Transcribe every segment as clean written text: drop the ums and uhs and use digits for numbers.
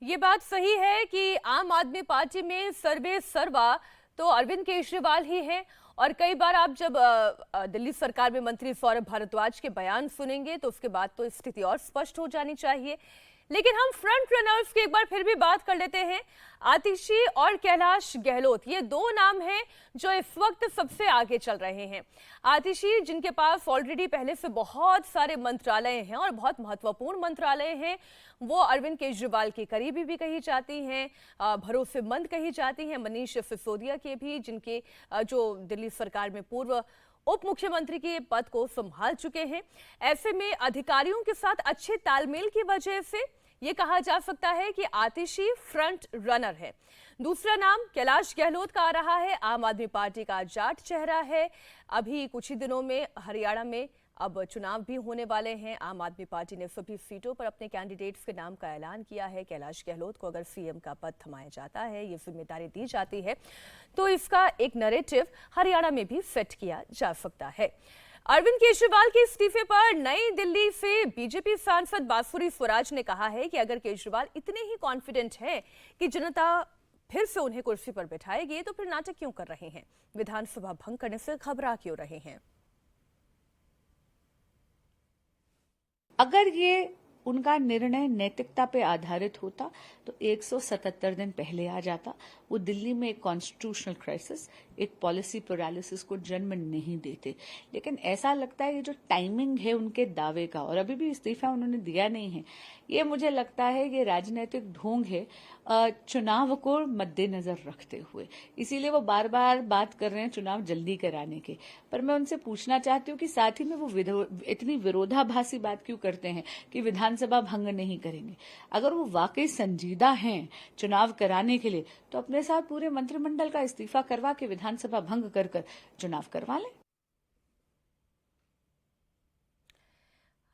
ये बात सही है कि आम आदमी पार्टी में सर्वे सर्वा तो अरविंद केजरीवाल ही हैं। और कई बार आप जब दिल्ली सरकार में मंत्री सौरभ भारद्वाज के बयान सुनेंगे तो उसके बाद तो स्थिति और स्पष्ट हो जानी चाहिए। लेकिन हम फ्रंट रनर्स की एक बार फिर भी बात कर लेते हैं। आतिशी और कैलाश गहलोत, ये दो नाम हैं जो इस वक्त सबसे आगे चल रहे हैं। आतिशी, जिनके पास ऑलरेडी पहले से बहुत सारे मंत्रालय हैं और बहुत महत्वपूर्ण मंत्रालय हैं, वो अरविंद केजरीवाल की करीबी भी कही जाती हैं, भरोसेमंद कही जाती हैं। मनीष सिसोदिया के भी, जिनके जो दिल्ली सरकार में पूर्व उप मुख्यमंत्री के पद को संभाल चुके हैं। ऐसे में अधिकारियों के साथ अच्छे तालमेल की वजह से ये कहा जा सकता है कि आतिशी फ्रंट रनर है। दूसरा नाम कैलाश गहलोत का आ रहा है। आम आदमी पार्टी का जाट चेहरा है। अभी कुछ ही दिनों में हरियाणा में अब चुनाव भी होने वाले हैं। आम आदमी पार्टी ने सभी सीटों पर अपने कैंडिडेट्स के नाम का ऐलान किया है। कैलाश गहलोत को अगर सीएम का पद थमाया जाता है, ये जिम्मेदारी दी जाती है, तो इसका एक नैरेटिव हरियाणा में भी सेट किया जा सकता है। अरविंद केजरीवाल के इस्तीफे पर नई दिल्ली से बीजेपी सांसद बांसुरी स्वराज ने कहा है कि अगर केजरीवाल इतने ही कॉन्फिडेंट हैं कि जनता फिर से उन्हें कुर्सी पर बैठाएगी, तो फिर नाटक क्यों कर रहे हैं? विधानसभा भंग करने से घबरा क्यों रहे हैं? अगर ये उनका निर्णय नैतिकता पे आधारित होता तो 177 दिन पहले आ जाता। वो दिल्ली में एक कॉन्स्टिट्यूशनल क्राइसिस, एक पॉलिसी पैरालिसिस को जन्म नहीं देते। लेकिन ऐसा लगता है ये जो टाइमिंग है उनके दावे का, और अभी भी इस्तीफा उन्होंने दिया नहीं है, ये मुझे लगता है ये राजनीतिक ढोंग है चुनाव को मद्देनजर रखते हुए। इसीलिए वो बार बार बात कर रहे हैं चुनाव जल्दी कराने के। पर मैं उनसे पूछना चाहती हूँ कि साथ ही में वो इतनी विरोधाभासी बात क्यों करते हैं कि विधानसभा भंग नहीं करेंगे। अगर वो वाकई संजीदा हैं चुनाव कराने के लिए, तो अपने साथ पूरे मंत्रिमंडल का इस्तीफा करवा के विधानसभा भंग कर चुनाव करवा लें।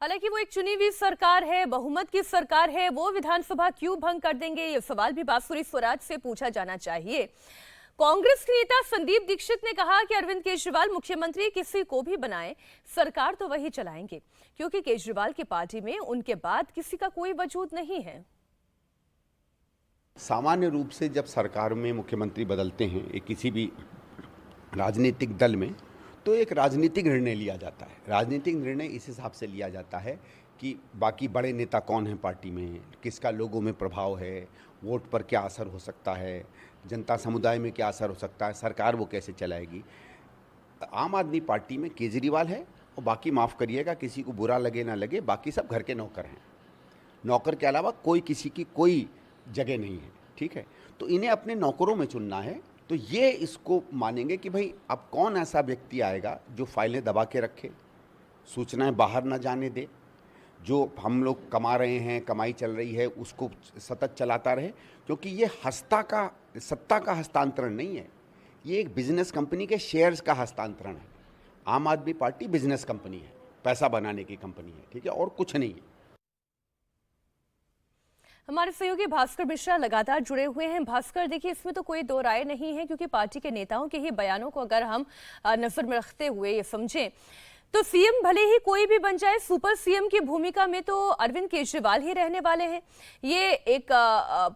हालांकि वो एक चुनी हुई सरकार है, बहुमत की सरकार है, वो विधानसभा क्यों भंग कर देंगे, ये सवाल भी बांसुरी स्वराज से पूछा जाना चाहिए। कांग्रेस के नेता संदीप दीक्षित ने कहा कि अरविंद केजरीवाल मुख्यमंत्री किसी को भी बनाए, सरकार तो वही चलाएंगे, क्योंकि केजरीवाल की पार्टी में उनके बाद किसी का कोई वजूद नहीं है। सामान्य रूप से जब सरकार में मुख्यमंत्री बदलते हैं एक किसी भी राजनीतिक दल में, तो एक राजनीतिक निर्णय लिया जाता है। राजनीतिक निर्णय इस हिसाब से लिया जाता है कि बाकी बड़े नेता कौन हैं पार्टी में, किसका लोगों में प्रभाव है, वोट पर क्या असर हो सकता है, जनता समुदाय में क्या असर हो सकता है, सरकार वो कैसे चलाएगी। आम आदमी पार्टी में केजरीवाल है और बाकी, माफ़ करिएगा, किसी को बुरा लगे ना लगे, बाकी सब घर के नौकर हैं। नौकर के अलावा कोई किसी की कोई जगह नहीं है, ठीक है। तो इन्हें अपने नौकरों में चुनना है। तो ये इसको मानेंगे कि भाई अब कौन ऐसा व्यक्ति आएगा जो फाइलें दबा के रखे, सूचनाएं बाहर ना जाने दे, जो हम लोग कमा रहे हैं, कमाई चल रही है, उसको सतत चलाता रहे। क्योंकि ये सत्ता का हस्तांतरण नहीं है, ये एक बिजनेस कंपनी के शेयर्स का हस्तांतरण है। आम आदमी पार्टी बिजनेस कंपनी है, पैसा बनाने की कंपनी है, ठीक है, और कुछ नहीं है। हमारे सहयोगी भास्कर मिश्रा लगातार जुड़े हुए हैं। भास्कर, देखिए, इसमें तो कोई दो राय नहीं है, क्योंकि पार्टी के नेताओं के ही बयानों को अगर हम नजर में रखते हुए ये समझें, तो सीएम भले ही कोई भी बन जाए, सुपर सीएम की भूमिका में तो अरविंद केजरीवाल ही रहने वाले हैं। ये एक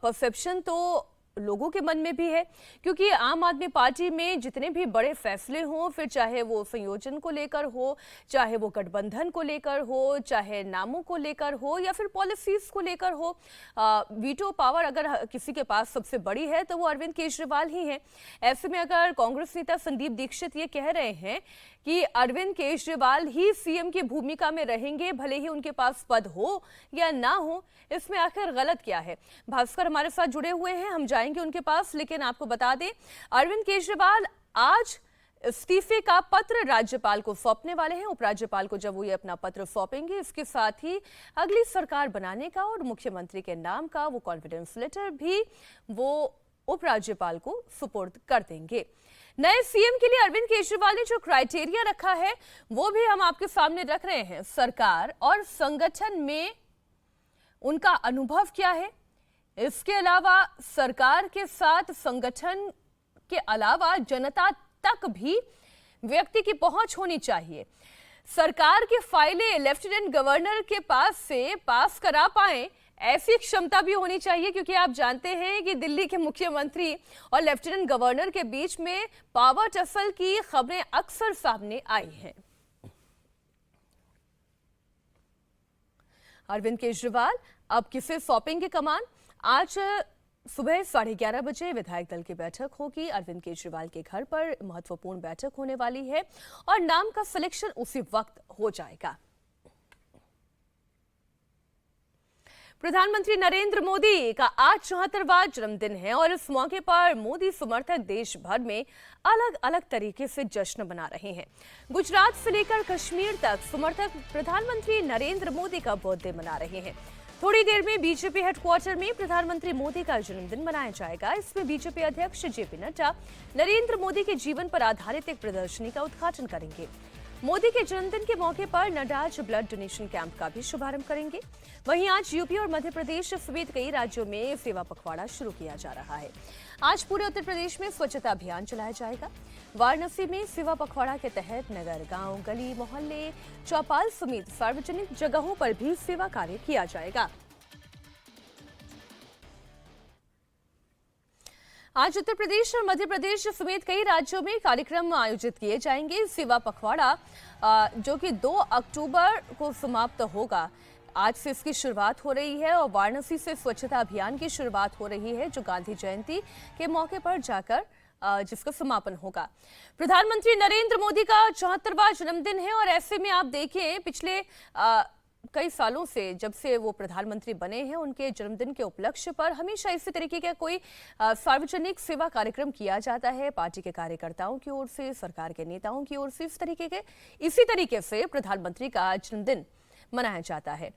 परसेप्शन तो लोगों के मन में भी है, क्योंकि आम आदमी पार्टी में जितने भी बड़े फैसले हों, फिर चाहे वो संयोजन को लेकर हो, चाहे वो गठबंधन को लेकर हो, चाहे नामों को लेकर हो, या फिर पॉलिसीज को लेकर हो, वीटो पावर अगर किसी के पास सबसे बड़ी है तो वो अरविंद केजरीवाल ही है। ऐसे में अगर कांग्रेस नेता संदीप दीक्षित ये कह रहे हैं कि अरविंद केजरीवाल ही सीएम की भूमिका में रहेंगे, भले ही उनके पास पद हो या ना हो, इसमें आखिर गलत क्या है? भास्कर हमारे साथ जुड़े हुए हैं, हम जाएंगे उनके पास, लेकिन आपको बता दें, अरविंद केजरीवाल आज इस्तीफे का पत्र राज्यपाल को सौंपने वाले हैं। उपराज्यपाल को जब वो ये अपना पत्र सौंपेंगे, इसके साथ ही अगली सरकार बनाने का और मुख्यमंत्री के नाम का वो कॉन्फिडेंस लेटर भी वो उपराज्यपाल को सुपुर्द कर देंगे। नए सीएम के लिए अरविंद केजरीवाल ने जो क्राइटेरिया रखा है वो भी हम आपके सामने रख रहे हैं। सरकार और संगठन में उनका अनुभव क्या है, इसके अलावा सरकार के साथ संगठन के अलावा जनता तक भी व्यक्ति की पहुंच होनी चाहिए। सरकार की फाइलें लेफ्टिनेंट गवर्नर के पास से पास करा पाए, ऐसी क्षमता भी होनी चाहिए, क्योंकि आप जानते हैं कि दिल्ली के मुख्यमंत्री और लेफ्टिनेंट गवर्नर के बीच में पावर टसल की खबरें अक्सर सामने आई हैं। अरविंद केजरीवाल अब किसे सौंपेंगे कमान? आज सुबह 11:30 बजे विधायक दल की बैठक होगी। अरविंद केजरीवाल के घर पर महत्वपूर्ण बैठक होने वाली है और नाम का सिलेक्शन उसी वक्त हो जाएगा। प्रधानमंत्री नरेंद्र मोदी का आज 74वां जन्मदिन है और इस मौके पर मोदी समर्थक देश भर में अलग अलग तरीके से जश्न मना रहे हैं। गुजरात से लेकर कश्मीर तक समर्थक प्रधानमंत्री नरेंद्र मोदी का बर्थडे मना रहे हैं। थोड़ी देर में बीजेपी हेडक्वार्टर में प्रधानमंत्री मोदी का जन्मदिन मनाया जाएगा। इसमें बीजेपी अध्यक्ष जेपी नड्डा नरेंद्र मोदी के जीवन पर आधारित एक प्रदर्शनी का उद्घाटन करेंगे। मोदी के जन्मदिन के मौके पर नड्डा आज ब्लड डोनेशन कैंप का भी शुभारंभ करेंगे। वहीं आज यूपी और मध्य प्रदेश समेत कई राज्यों में सेवा पखवाड़ा शुरू किया जा रहा है। आज पूरे उत्तर प्रदेश में स्वच्छता अभियान चलाया जाएगा। वाराणसी में सेवा पखवाड़ा के तहत नगर, गांव, गली, मोहल्ले, चौपाल समेत सार्वजनिक जगहों पर भी सेवा कार्य किया जाएगा। आज उत्तर प्रदेश और मध्य प्रदेश समेत कई राज्यों में कार्यक्रम आयोजित किए जाएंगे। सेवा पखवाड़ा जो कि 2 अक्टूबर को समाप्त होगा, आज से इसकी शुरुआत हो रही है और वाराणसी से स्वच्छता अभियान की शुरुआत हो रही है, जो गांधी जयंती के मौके पर जाकर जिसका समापन होगा। प्रधानमंत्री नरेंद्र मोदी का 74वां जन्मदिन है और ऐसे में आप देखें पिछले कई सालों से जब से वो प्रधानमंत्री बने हैं, उनके जन्मदिन के उपलक्ष्य पर हमेशा इसी तरीके का कोई सार्वजनिक सेवा कार्यक्रम किया जाता है। पार्टी के कार्यकर्ताओं की ओर से, सरकार के नेताओं की ओर से इसी तरीके से प्रधानमंत्री का जन्मदिन मनाया जाता है।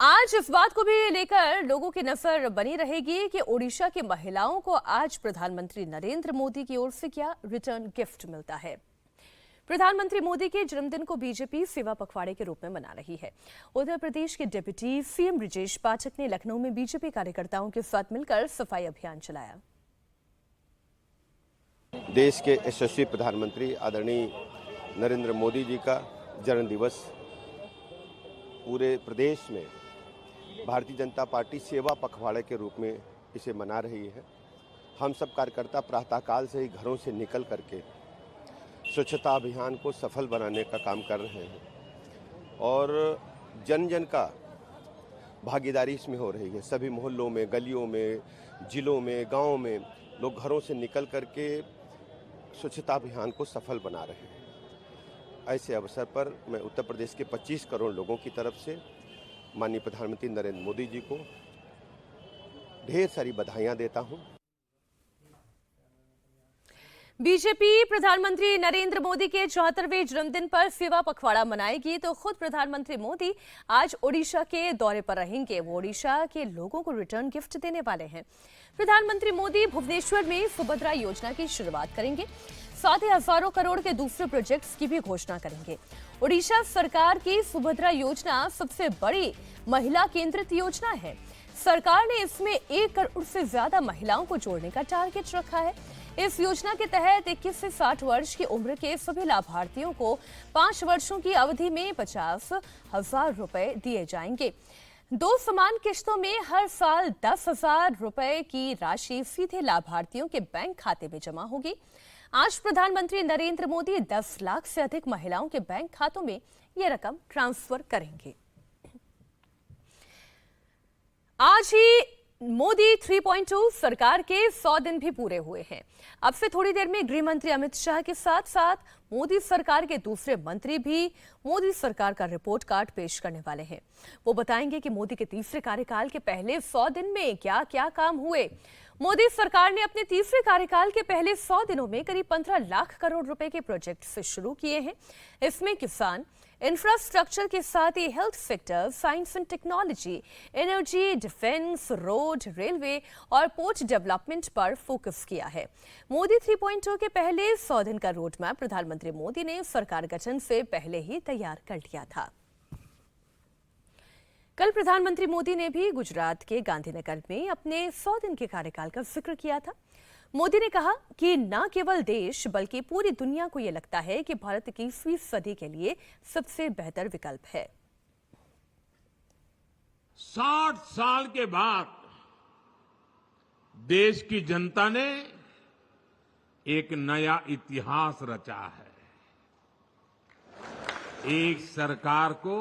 आज इस बात को भी लेकर लोगों की नजर बनी रहेगी कि ओडिशा की महिलाओं को आज प्रधानमंत्री नरेंद्र मोदी की ओर से क्या रिटर्न गिफ्ट मिलता है। प्रधानमंत्री मोदी के जन्मदिन को बीजेपी सेवा पखवाड़े के रूप में मना रही है। उत्तर प्रदेश के डिप्टी सीएम ब्रजेश पाठक ने लखनऊ में बीजेपी कार्यकर्ताओं के साथ मिलकर सफाई अभियान चलाया। देश के यशस्वी प्रधानमंत्री आदरणीय नरेंद्र मोदी जी का जन्म दिवस पूरे प्रदेश में भारतीय जनता पार्टी सेवा पखवाड़े के रूप में इसे मना रही है। हम सब कार्यकर्ता प्रातःकाल से ही घरों से निकल करके स्वच्छता अभियान को सफल बनाने का काम कर रहे हैं और जन जन का भागीदारी इसमें हो रही है। सभी मोहल्लों में, गलियों में, जिलों में, गांवों में लोग घरों से निकल करके स्वच्छता अभियान को सफल बना रहे हैं। ऐसे अवसर पर मैं उत्तर प्रदेश के 25 करोड़ लोगों की तरफ से माननीय प्रधानमंत्री नरेंद्र मोदी जी को ढेर सारी बधाइयां देता हूं। बीजेपी प्रधानमंत्री नरेंद्र मोदी के 74वें जन्मदिन पर सेवा पखवाड़ा मनाएगी, तो खुद प्रधानमंत्री मोदी आज ओडिशा के दौरे पर रहेंगे। वो ओडिशा के लोगों को रिटर्न गिफ्ट देने वाले हैं। प्रधानमंत्री मोदी भुवनेश्वर में सुभद्रा योजना की शुरुआत करेंगे, साथ ही हजारों करोड़ के दूसरे प्रोजेक्ट्स की भी घोषणा करेंगे। ओडिशा सरकार की सुभद्रा योजना सबसे बड़ी महिला केंद्रित योजना है। सरकार ने इसमें 1 करोड़ से ज्यादा महिलाओं को जोड़ने का टारगेट रखा है। इस योजना के तहत 21 से 60 वर्ष की उम्र के सभी लाभार्थियों को 5 वर्षों की अवधि में 50,000 रुपए दिए जाएंगे। 2 समान किश्तों में हर साल 10,000 रुपए की राशि सीधे लाभार्थियों के बैंक खाते में जमा होगी। आज प्रधानमंत्री नरेंद्र मोदी 10 लाख से अधिक महिलाओं के बैंक खातों में यह रकम ट्रांसफर करेंगे। आज ही मोदी 3.2 सरकार के 100 दिन भी पूरे हुए हैं। अब से थोड़ी देर में गृह मंत्री अमित शाह के साथ साथ मोदी सरकार के दूसरे मंत्री भी मोदी सरकार का रिपोर्ट कार्ड पेश करने वाले हैं। वो बताएंगे कि मोदी के तीसरे कार्यकाल के पहले 100 दिन में क्या क्या काम हुए। मोदी सरकार ने अपने तीसरे कार्यकाल के पहले 100 दिनों में करीब 15 लाख करोड़ रुपए के प्रोजेक्ट से शुरू किए हैं। इसमें किसान, इंफ्रास्ट्रक्चर के साथ ही health sector, science and technology, energy, defence, road, railway और पोर्ट डेवलपमेंट पर फोकस किया है। मोदी 3.2 के पहले 100 दिन का रोड मैप प्रधानमंत्री मोदी ने सरकार गठन से पहले ही तैयार कर लिया था। कल प्रधानमंत्री मोदी ने भी गुजरात के गांधीनगर में अपने 100 दिन के कार्यकाल का जिक्र किया था। मोदी ने कहा कि न केवल देश बल्कि पूरी दुनिया को यह लगता है कि भारत 21वीं सदी के लिए सबसे बेहतर विकल्प है। 60 साल के बाद देश की जनता ने एक नया इतिहास रचा है। एक सरकार को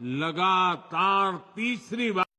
लगातार तीसरी बार